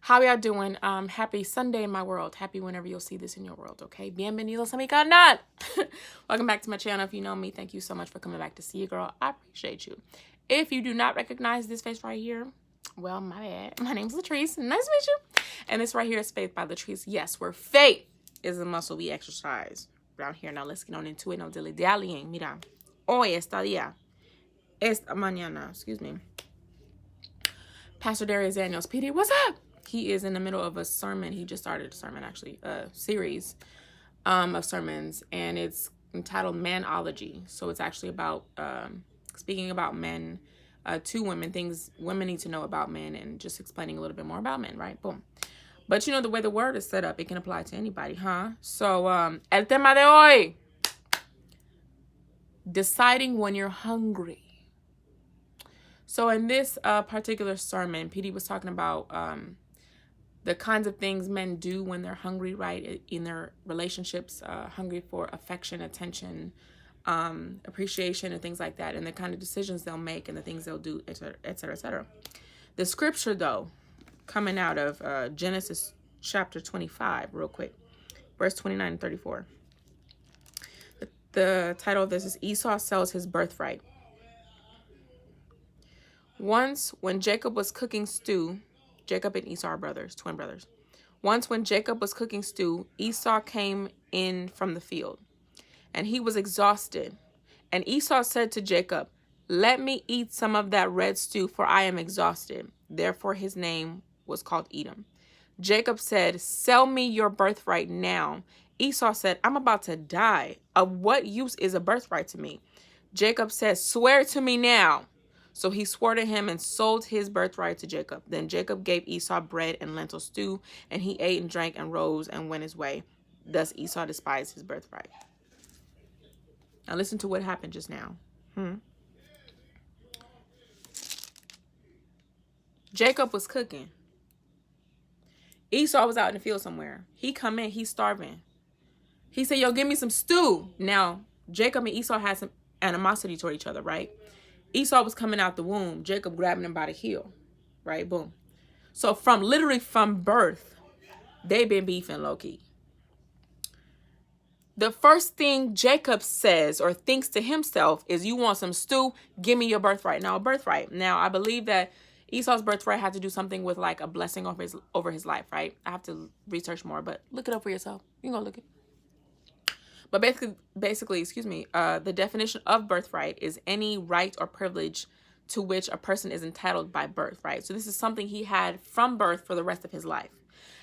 How y'all doing? Happy Sunday in my world. Happy whenever you'll see this in your world, okay? Bienvenidos a mi canal. Welcome back to my channel. If you know me, thank you so much for coming back to see you, girl. I appreciate you. If you do not recognize this face right here, well, my bad. My name's Latrice. Nice to meet you. And this right here is Faith by Latrice. Yes, where faith is the muscle we exercise around here. Now let's get on into it. No dilly-dallying. Mira. Hoy, esta mañana, excuse me. Pastor Darius Daniels, PD, what's up? He is in the middle of a sermon. He just started a sermon, actually, a series of sermons, and it's entitled Manology. So it's actually about speaking about men to women, things women need to know about men, and just explaining a little bit more about men, right? Boom. But you know, the way the word is set up, it can apply to anybody, huh? So, el tema de hoy, deciding when you're hungry. So in this particular sermon, PD was talking about the kinds of things men do when they're hungry, right, in their relationships, hungry for affection, attention, appreciation, and things like that, and the kind of decisions they'll make and the things they'll do, et cetera, et cetera, et cetera. The scripture, though, coming out of Genesis chapter 25, real quick, verse 29 and 34. The title of this is Esau Sells His Birthright. Once, when Jacob was cooking stew, Jacob and Esau are brothers, twin brothers. Once when Jacob was cooking stew, Esau came in from the field, and he was exhausted. And Esau said to Jacob, "Let me eat some of that red stew, for I am exhausted." Therefore his name was called Edom. Jacob said, "Sell me your birthright now." Esau said, "I'm about to die. Of what use is a birthright to me?" Jacob said, "Swear to me now." So he swore to him and sold his birthright to Jacob. Then Jacob gave Esau bread and lentil stew, and he ate and drank and rose and went his way. Thus Esau despised his birthright. Now listen to what happened just now. Jacob was cooking. Esau was out in the field somewhere. He come in, he's starving. He said, "Yo, give me some stew." Now, Jacob and Esau had some animosity toward each other, right? Esau was coming out the womb, Jacob grabbing him by the heel, right? Boom. So literally from birth, they've been beefing low-key. The first thing Jacob says or thinks to himself is, "You want some stew? Give me your birthright." Now, a birthright. Now, I believe that Esau's birthright had to do something with like a blessing over his life, right? I have to research more, but look it up for yourself. You can go look it. But basically, the definition of birthright is any right or privilege to which a person is entitled by birth, right? So this is something he had from birth for the rest of his life.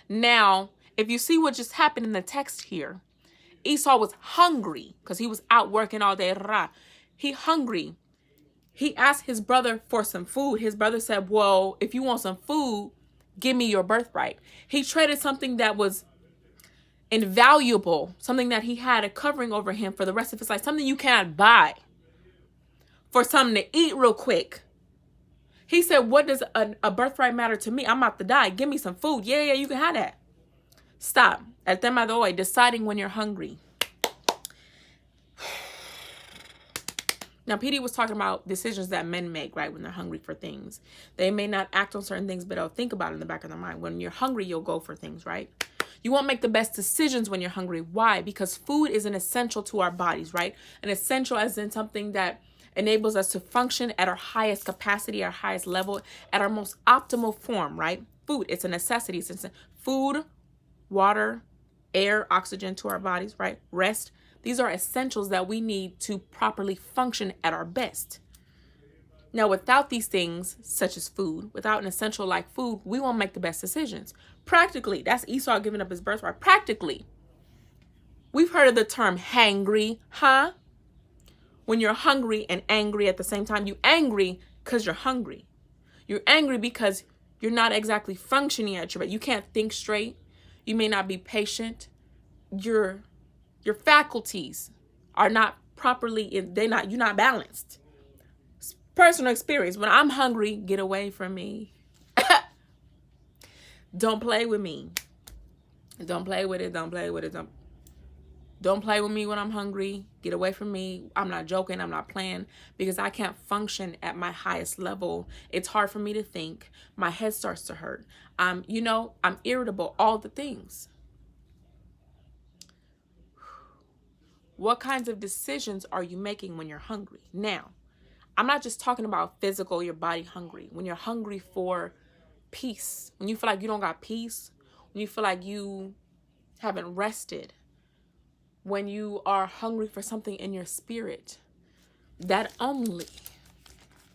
Now, if you see what just happened in the text here, Esau was hungry because he was out working all day. He hungry. He asked his brother for some food. His brother said, "Well, if you want some food, give me your birthright." He traded something that was invaluable, something that he had a covering over him for the rest of his life, something you cannot buy, for something to eat real quick. He said, "What does a birthright matter to me? I'm about to die. Give me some food." Yeah, you can have that. Stop. El tema de hoy, deciding when you're hungry. Now, PD was talking about decisions that men make, right, when they're hungry for things. They may not act on certain things, but they'll think about it in the back of their mind. When you're hungry, you'll go for things, right? You won't make the best decisions when you're hungry. Why? Because food is an essential to our bodies, right? An essential as in something that enables us to function at our highest capacity, our highest level, at our most optimal form, right? Food, it's a necessity. It's food, water, air, oxygen to our bodies, right? Rest. These are essentials that we need to properly function at our best. Now, without these things, such as food, without an essential like food, we won't make the best decisions. Practically, that's Esau giving up his birthright. Practically. We've heard of the term hangry, huh? When you're hungry and angry at the same time. You're angry because you're hungry. You're angry because you're not exactly functioning at your best. You can't think straight. You may not be patient. Your faculties are not properly you're not balanced. Personal experience. When I'm hungry, get away from me. Don't play with me. Don't play with it. Don't play with it. Don't play with me when I'm hungry. Get away from me. I'm not joking. I'm not playing, because I can't function at my highest level. It's hard for me to think. My head starts to hurt. I'm irritable, all the things. What kinds of decisions are you making when you're hungry? Now, I'm not just talking about physical, your body hungry. When you're hungry for peace, when you feel like you don't got peace, when you feel like you haven't rested, when you are hungry for something in your spirit that only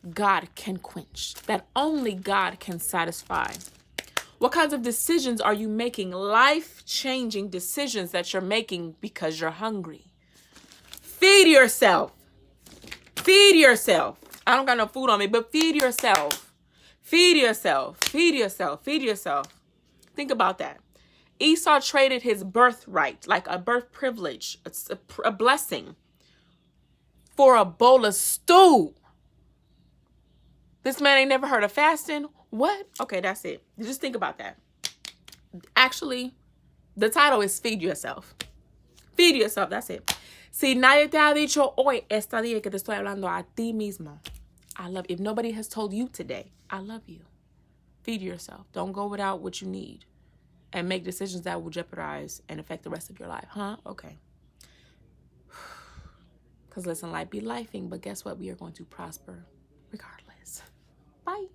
God can quench, that only God can satisfy. What kinds of decisions are you making? Life-changing decisions that you're making because you're hungry. Feed yourself. Feed yourself. I don't got no food on me, but feed yourself. Feed yourself. Feed yourself. Feed yourself. Think about that. Esau traded his birthright, like a birth privilege, a blessing, for a bowl of stew. This man ain't never heard of fasting. What? Okay, that's it. Just think about that. Actually, the title is Feed Yourself. Feed yourself. That's it. Si nadie te ha dicho hoy, esta día que te estoy hablando a ti mismo, I love you. If nobody has told you today, I love you. Feed yourself. Don't go without what you need and make decisions that will jeopardize and affect the rest of your life. Huh? Okay. Because listen, life be lifing, but guess what? We are going to prosper regardless. Bye.